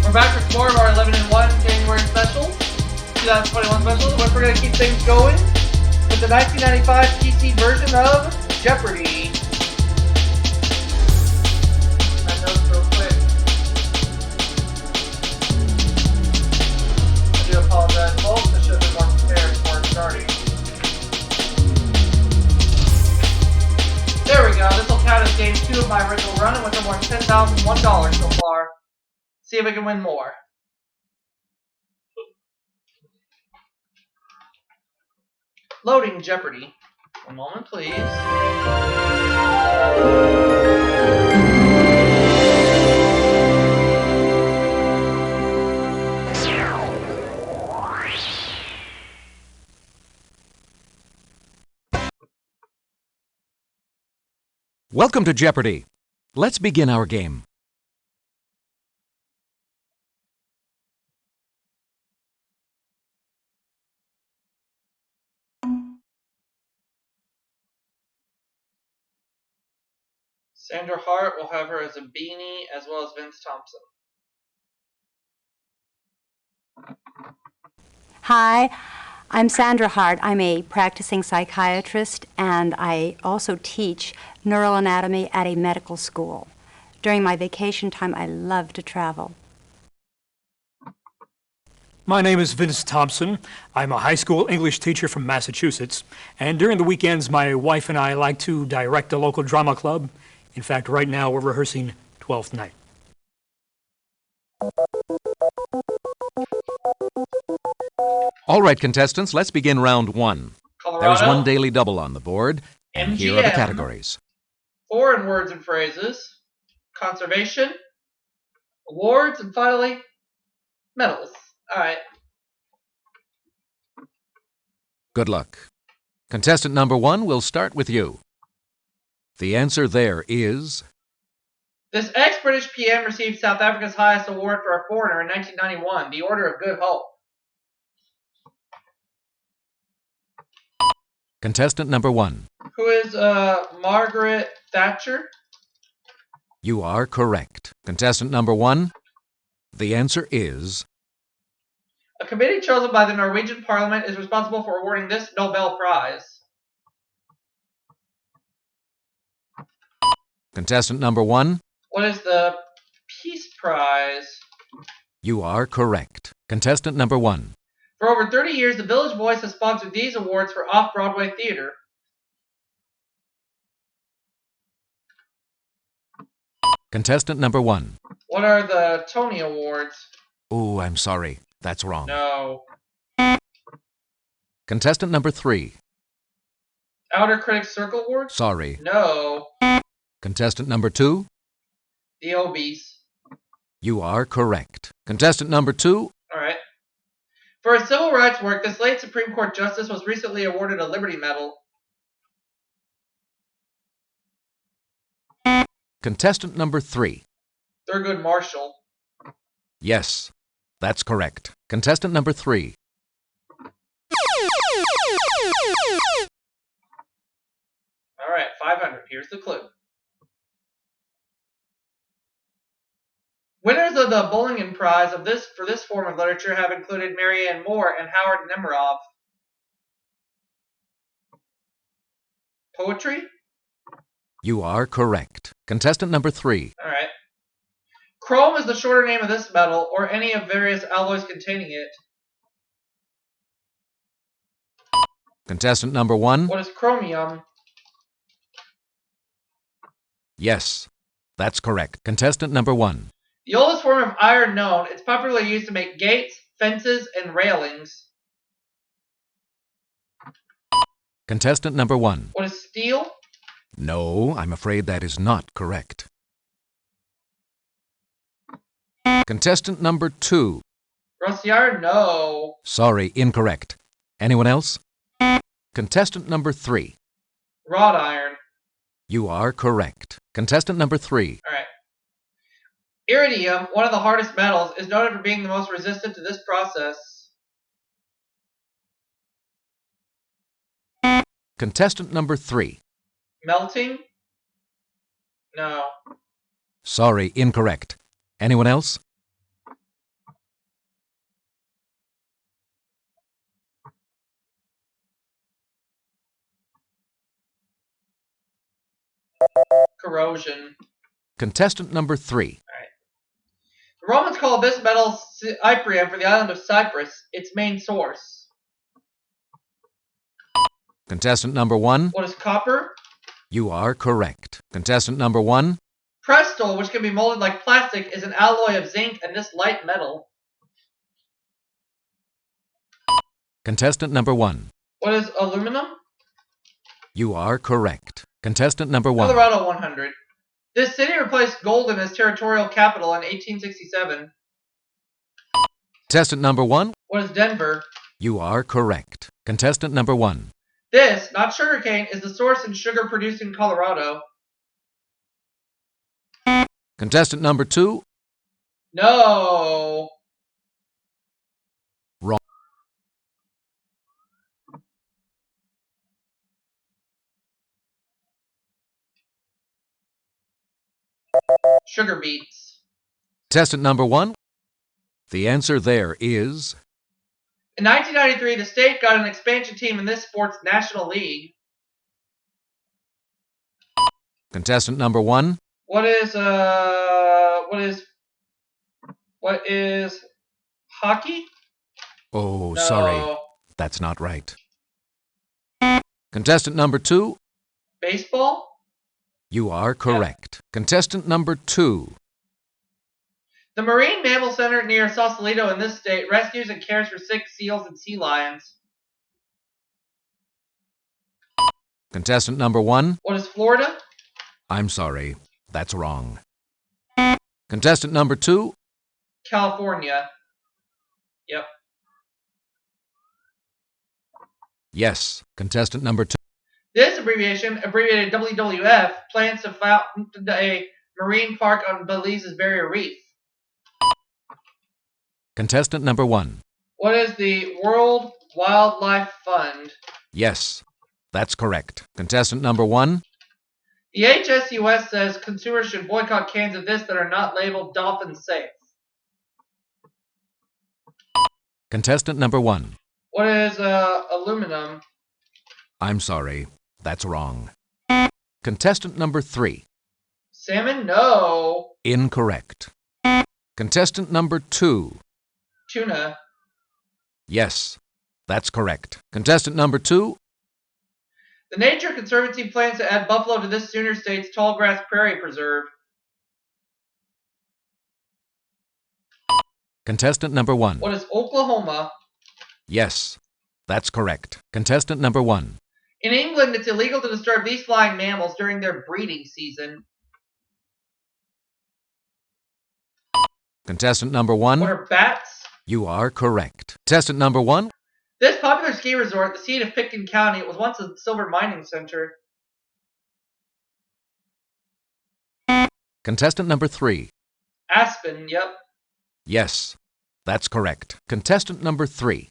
We're back with more of our 11 and 1 January specials, 2021 specials, in which we're going to keep things going with the 1995 PC version of Jeopardy! My notes real quick. I do apologize, folks. I should have been more prepared before starting. There we go. This will count as game 2 of my original run, in which I've won $10,001 so far. See if we can win more. Loading Jeopardy! One moment, please. Welcome to Jeopardy! Let's begin our game. Sandra Hart will have her as a beanie, as well as Vince Thompson. Hi, I'm Sandra Hart. I'm a practicing psychiatrist, and I also teach neuroanatomy at a medical school. During my vacation time, I love to travel. My name is Vince Thompson. I'm a high school English teacher from Massachusetts, and during the weekends, my wife and I like to direct a local drama club. In fact, right now we're rehearsing Twelfth Night. All right, contestants, let's begin round 1. Colorado. There's one daily double on the board, and here are the MGM. categories. Foreign words and phrases, conservation, awards, and finally, medals. Alright. Good luck. Contestant number 1, we'll start with you. The answer there is... This ex-British PM received South Africa's highest award for a foreigner in 1991, the Order of Good Hope. Contestant number 1. Who is Margaret Thatcher? You are correct. Contestant number 1. The answer is... A committee chosen by the Norwegian Parliament is responsible for awarding this Nobel Prize. Contestant number 1. What is the Peace Prize? You are correct. Contestant number 1. For over 30 years, the Village Voice has sponsored these awards for off-Broadway theater. Contestant number 1. What are the Tony Awards? Oh, I'm sorry. That's wrong. No. Contestant number 3. Outer Critics Circle Awards? Sorry. No. Contestant number 2. The Obies. You are correct. Contestant number 2. Alright. For his civil rights work, this late Supreme Court justice was recently awarded a Liberty Medal. Contestant number 3. Thurgood Marshall. Yes, that's correct. Contestant number 3. Alright, 500. Here's the clue. Winners of the Bullingen Prize for this form of literature have included Marianne Moore and Howard Nemerov. Poetry? You are correct. Contestant number 3. Alright. Chrome is the shorter name of this metal, or any of various alloys containing it. Contestant number 1. What is chromium? Yes, that's correct. Contestant number 1. The oldest form of iron known, it's popularly used to make gates, fences, and railings. Contestant number 1. What is steel? No, I'm afraid that is not correct. Contestant number 2. Rusty iron? No. Sorry, incorrect. Anyone else? Contestant number 3. Wrought iron. You are correct. Contestant number 3. Alright. Iridium, one of the hardest metals, is noted for being the most resistant to this process. Contestant number 3. Melting? No. Sorry, incorrect. Anyone else? Corrosion. Contestant number 3. The Romans called this metal Cyprium for the island of Cyprus, its main source. Contestant number 1. What is copper? You are correct. Contestant number 1. Crystal, which can be molded like plastic, is an alloy of zinc and this light metal. Contestant number 1. What is aluminum? You are correct. Contestant number 1. Colorado 100. This city replaced Golden as territorial capital in 1867. Contestant number 1. What is Denver? You are correct. Contestant number 1. This, not sugarcane, is the source in sugar produced in Colorado. Contestant number 2. No. Wrong. Sugar beets. Contestant number 1. The answer there is In 1993, the state got an expansion team in this sport's National League. contestant number 1. What is hockey? Oh, No. sorry. That's not right. Contestant number 2. Baseball? You are correct. Contestant number 2. The Marine Mammal Center near Sausalito in this state rescues and cares for sick seals and sea lions. Contestant number 1. What is Florida? I'm sorry. That's wrong. Contestant number 2. California. Yep. Yes. Contestant number 2. This abbreviation, abbreviated WWF, plans to found a marine park on Belize's Barrier Reef. Contestant number 1. What is the World Wildlife Fund? Yes. That's correct. Contestant number 1. The HSUS says consumers should boycott cans of this that are not labeled dolphin safe. Contestant number 1. What is aluminum? I'm sorry. That's wrong. Contestant number 3. Salmon? No. Incorrect. Contestant number 2. Tuna. Yes. That's correct. Contestant number 2. The Nature Conservancy plans to add buffalo to this Sooner State's Tallgrass Prairie Preserve. Contestant number 1. What is Oklahoma? Yes. That's correct. Contestant number 1. In England, it's illegal to disturb these flying mammals during their breeding season. Contestant number 1. What are bats? You are correct. Contestant number 1. This popular ski resort, the seat of Picton County, was once a silver mining center. Contestant number 3. Aspen, yep. Yes. That's correct. Contestant number 3.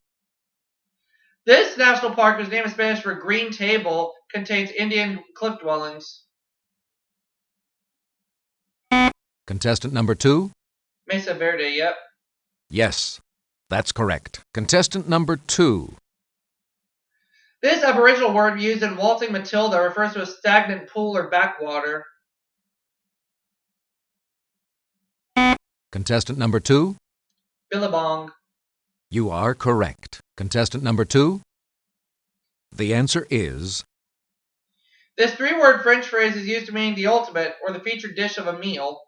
This national park, whose name is Spanish for green table, contains Indian cliff dwellings. Contestant number 2. Mesa Verde, yep. Yes. That's correct. Contestant number 2. This Aboriginal word used in Waltzing Matilda refers to a stagnant pool or backwater. Contestant number 2. Billabong. You are correct. Contestant number 2. The answer is This three-word French phrase is used to mean the ultimate or the featured dish of a meal.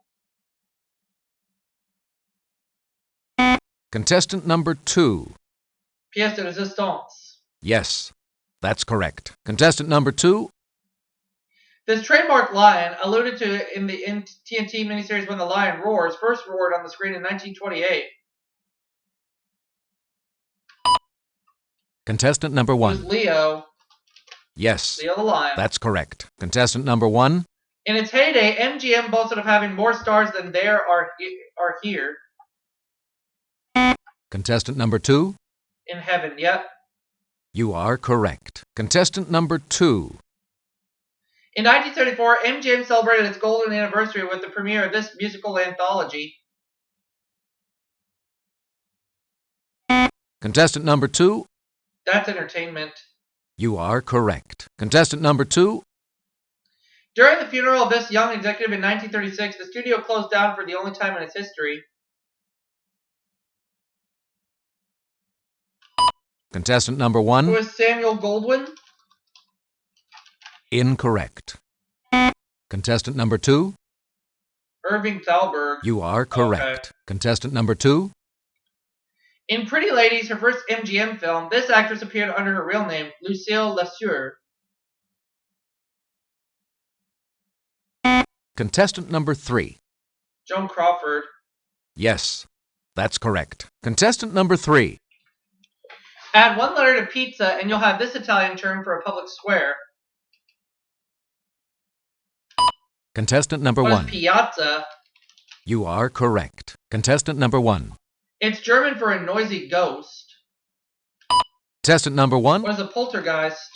contestant number 2. Pièce de résistance. Yes. That's correct. Contestant number 2. This trademark lion, alluded to in the TNT miniseries When the Lion Roars, first roared on the screen in 1928. Contestant number It was 1. Leo. Yes. Leo the lion. That's correct. Contestant number 1. In its heyday, MGM boasted of having more stars than there are here. Contestant number 2. In heaven, yep. You are correct. Contestant number 2. In 1974, MGM celebrated its golden anniversary with the premiere of this musical anthology. Contestant number 2. That's entertainment. You are correct. Contestant number 2. During the funeral of this young executive in 1936, the studio closed down for the only time in its history. Contestant number Who 1, is Samuel Goldwyn? incorrect. Contestant number 2, Irving Thalberg. you are correct. Contestant number 2, In Pretty Ladies, her first MGM film, this actress appeared under her real name, Lucille Lesueur. contestant number 3, Joan Crawford. yes, that's correct. Contestant number 3, Add one letter to pizza and you'll have this Italian term for a public square. contestant number What is 1, piazza? you are correct. Contestant number 1, It's German for a noisy ghost. contestant number 1, What is a poltergeist?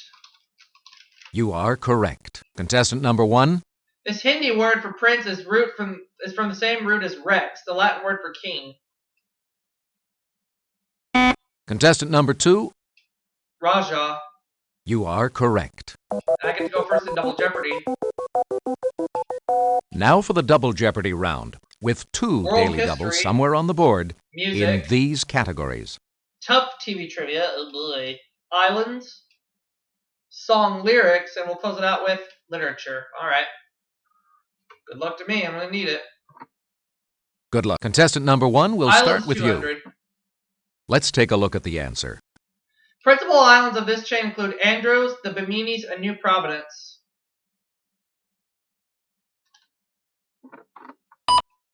you are correct. Contestant number 1, This Hindi word for prince is from the same root as rex, the Latin word for king. contestant number 2, Raja. you are correct. I get to go first in Double Jeopardy. Now for the Double Jeopardy round, with 2 World daily history. doubles somewhere on the board Music. in these categories. Tough TV trivia, oh boy. Islands. Song lyrics, and we'll close it out with literature. Alright. Good luck to me, I'm gonna need it. Good luck. Contestant number 1, we'll start Islands with 200. you. Let's take a look at the answer. Principal islands of this chain include Andros, the Biminis, and New Providence.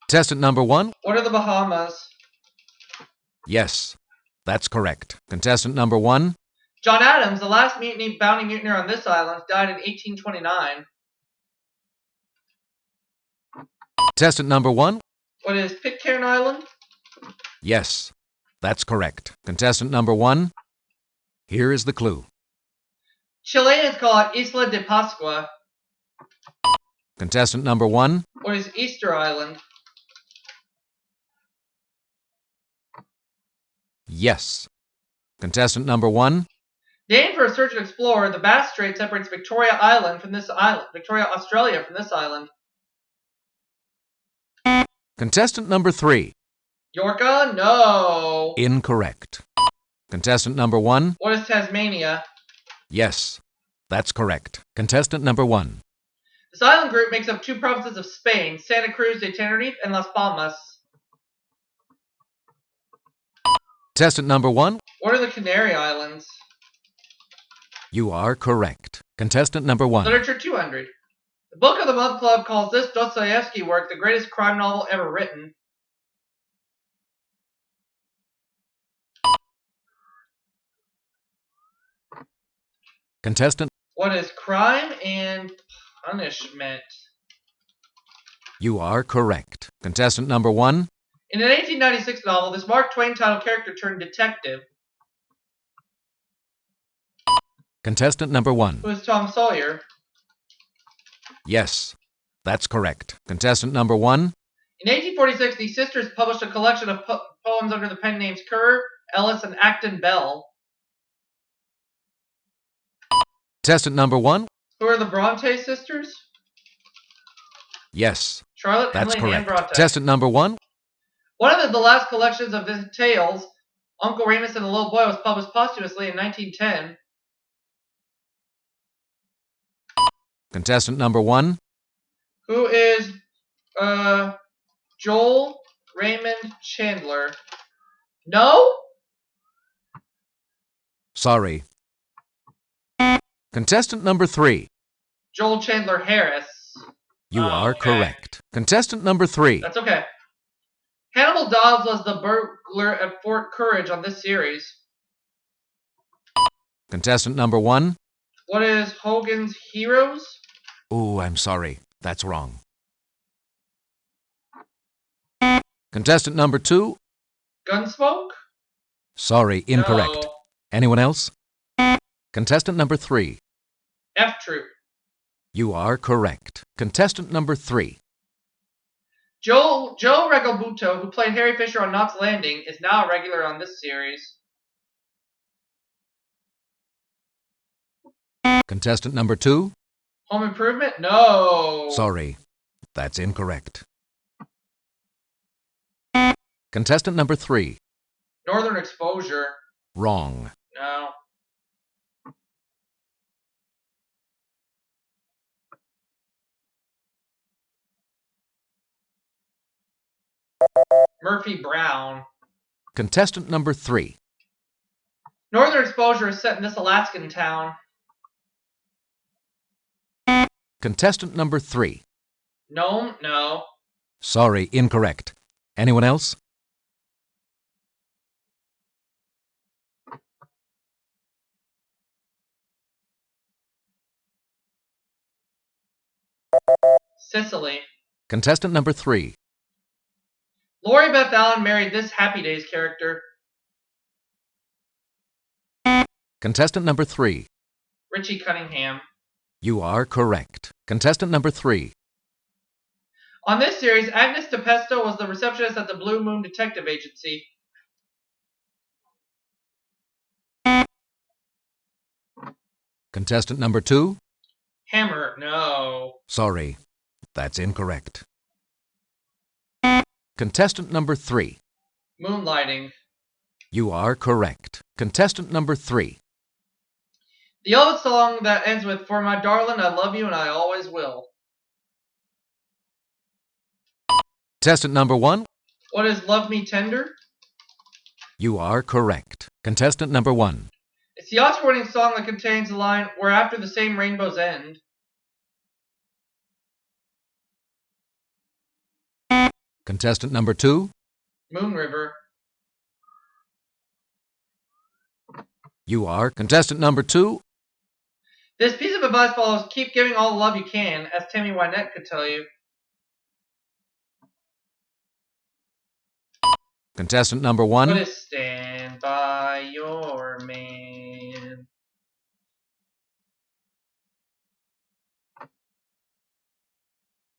Contestant number 1, What are the Bahamas? yes, that's correct. Contestant number 1, John Adams, the last bounty mutineer on this island, died in 1829. contestant number 1, What is Pitcairn Island? yes, that's correct. Contestant number 1, here is the clue. Chileans call it Isla de Pascua. Contestant number 1, What is Easter Island? yes. Contestant number 1, Named for a surgeon explorer, the Bass Strait separates Victoria, Australia from this island. contestant number 3, Yorka? No. incorrect. Contestant number 1, What is Tasmania? yes, that's correct. Contestant number 1, This island group makes up 2 provinces of Spain, Santa Cruz de Tenerife and Las Palmas. contestant number 1, What are the Canary Islands? you are correct. Contestant number 1, Literature 200. The Book of the Month Club calls this Dostoevsky work the greatest crime novel ever written. contestant, What is Crime and Punishment? you are correct. Contestant number 1, In an 1896 novel, this Mark Twain title character turned detective. contestant number 1, Who is Tom Sawyer? yes, that's correct. Contestant number 1, In 1846, the sisters published a collection of poems under the pen names Kerr, Ellis, and Acton Bell. contestant number 1, Who are the Bronte sisters? yes, Charlotte, that's Emily, and Anne correct. Bronte. Contestant number 1, One of the last collections of his tales, Uncle Remus and the Little Boy, was published posthumously in 1910. contestant number 1, Who is Joel Raymond Chandler? No? sorry. Contestant number 3, Joel Chandler Harris. you Oh, are okay. correct. Contestant number 3, That's okay. Hannibal Dobbs was the burglar at Fort Courage on this series. contestant number 1, What is Hogan's Heroes? oh, I'm sorry, that's wrong. Contestant number 2, Gunsmoke? sorry, incorrect. No. Anyone else? Contestant number 3, F Troop. you are correct. Contestant number 3, Joe Regalbuto, who played Harry Fisher on Knots Landing, is now a regular on this series. contestant number 2, Home Improvement? No. Sorry, that's incorrect. Contestant number 3. Northern Exposure? Wrong. No. Murphy Brown? Contestant number 3. Northern Exposure is set in this Alaskan town. Contestant number 3. Nome? No. Sorry, incorrect. Anyone else? Sicily? Contestant number 3. Lori Beth Allen married this Happy Days character. Contestant number 3. Richie Cunningham. You are correct. Contestant number 3. On this series, Agnes DePesto was the receptionist at the Blue Moon Detective Agency. Contestant number 2. Hammer? No. Sorry, that's incorrect. Contestant number 3. Moonlighting. You are correct. Contestant number 3. The Elvis song that ends with "For my darling, I love you and I always will." Contestant number 1. What is "Love Me Tender"? You are correct. Contestant number 1. It's the Oscar-winning song that contains the line "We're after the same rainbow's end." Contestant number 2. Moon River. You are contestant number 2. This piece of advice follows: keep giving all the love you can, as Tammy Wynette could tell you. Contestant number 1. What is "Stand by Your Man"?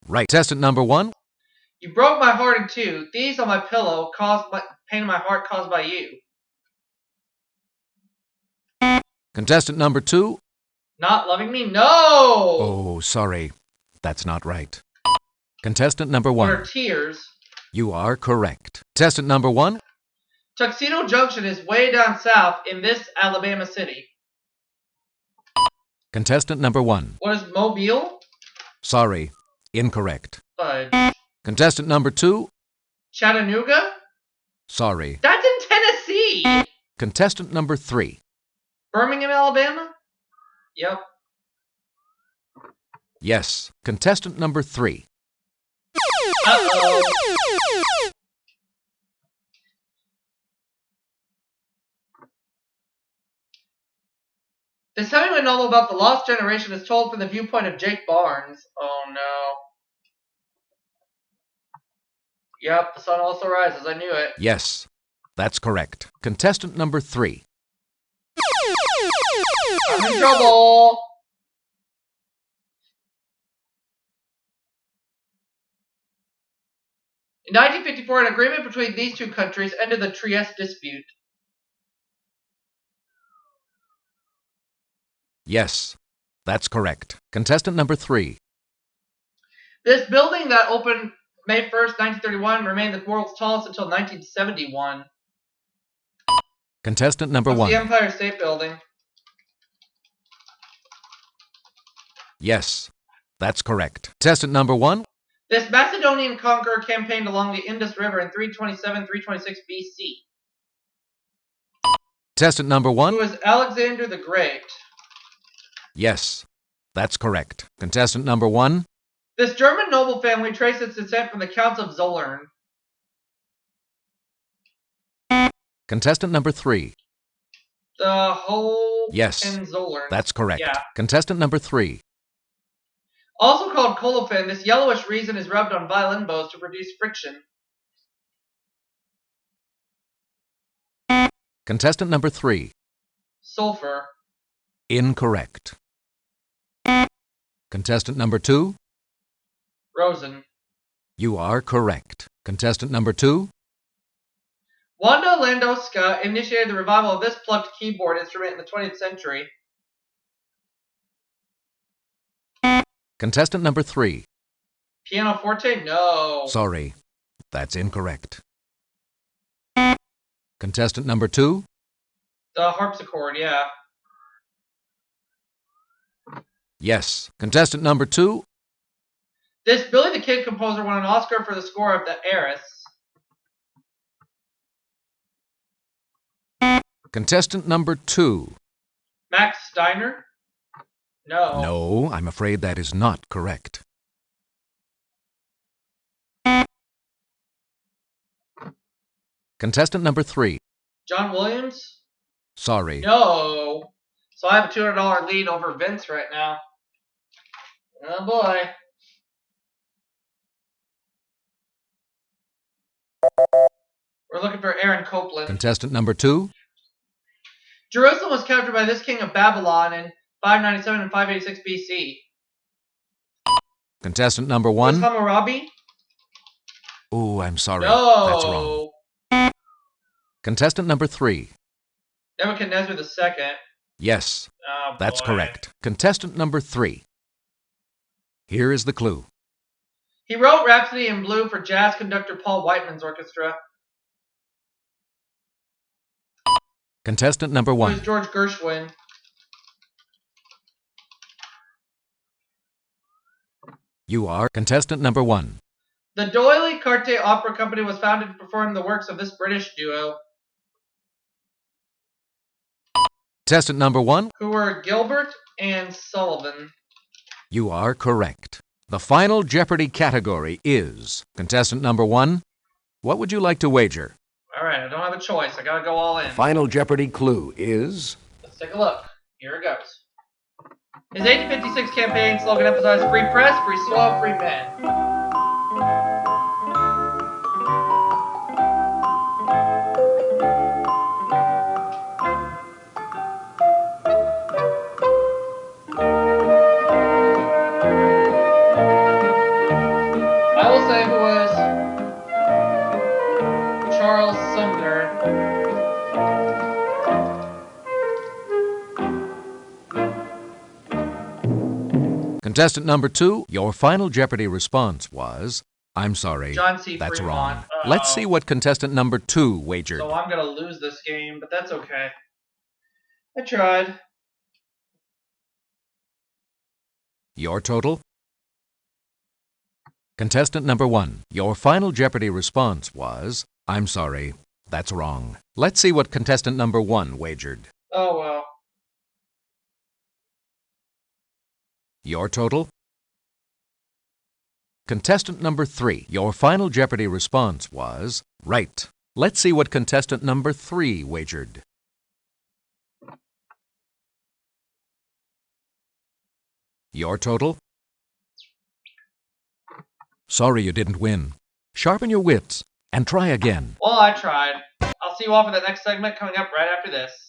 Right. Contestant number 1. You broke my heart in two. These on my pillow caused my pain in my heart caused by you. Contestant number 2. Not loving me? No! Oh, sorry. That's not right. Contestant number What 1. are tears? You are correct. Contestant number 1. Tuxedo Junction is way down south in this Alabama city. Contestant number 1. What is Mobile? Sorry. Incorrect. Fudge. Contestant number 2. Chattanooga? Sorry. That's in Tennessee! Contestant number 3. Birmingham, Alabama? Yep. Yes. Contestant number 3. Uh-oh. This Hemingway novel about the lost generation is told from the viewpoint of Jake Barnes. Oh no. Yep, the sun also rises. I knew it. Yes. That's correct. Contestant number 3. I'm in trouble. In 1954, an agreement between these two countries ended the Trieste dispute. Yes. That's correct. Contestant number 3. This building that opened May 1st, 1931 remained the world's tallest until 1971. Contestant number What's 1. the Empire State Building? Yes. That's correct. Contestant number 1. This Macedonian conqueror campaigned along the Indus River in 327-326 BC. Contestant number 1. Who was Alexander the Great? Yes. That's correct. Contestant number 1. This German noble family traced its descent from the Counts of Zollern. Contestant number 3. The Yes. Zollern. That's correct. Yeah. Contestant number 3. Also called colophane, this yellowish resin is rubbed on violin bows to produce friction. Contestant number 3. Sulfur. Incorrect. Contestant number 2. Rosen. You are correct. Contestant number 2. Wanda Landowska initiated the revival of this plucked keyboard instrument in the 20th century. Contestant number 3. Pianoforte? No. Sorry, that's incorrect. Contestant number 2. The harpsichord, yeah. Yes. Contestant number 2. This Billy the Kid composer won an Oscar for the score of The Heiress. Contestant number 2. Max Steiner? No. No, I'm afraid that is not correct. Contestant number 3. John Williams? Sorry. No. So I have a $200 lead over Vince right now. Oh boy. We're looking for Aaron Copland. Contestant number 2. Jerusalem was captured by this king of Babylon in 597 and 586 BC. Contestant number Was 1. Hammurabi? Oh, I'm sorry. No. That's wrong. Contestant number 3. Nebuchadnezzar II. Yes, Oh, that's boy. correct. Contestant number 3. Here is the clue. He wrote Rhapsody in Blue for jazz conductor Paul Whiteman's orchestra. Contestant number It 1. was George Gershwin. You are contestant number 1. The D'Oyly Carte Opera Company was founded to perform the works of this British duo, Contestant number 1. who were Gilbert and Sullivan. You are correct. The final Jeopardy category is contestant number 1. What would you like to wager? All right, I don't have a choice. I gotta go all in. Final Jeopardy clue is Let's take a look. Here it goes. His 1856 campaign slogan emphasized free press, free soil, free men. I will say it was Charles Sumner. contestant number 2. Your final Jeopardy response was, I'm sorry, John C. that's Fremont. wrong. Uh-oh. Let's see what contestant number 2 wagered. So I'm gonna lose this game, but that's okay. I tried. Your total? Contestant number 1. Your final Jeopardy response was, I'm sorry, that's wrong. Let's see what contestant number 1 wagered. Oh well. Your total? Contestant number 3. Your final Jeopardy response was, right. Let's see what contestant number 3 wagered. Your total? Sorry you didn't win. Sharpen your wits and try again. Well, I tried. I'll see you all for the next segment coming up right after this.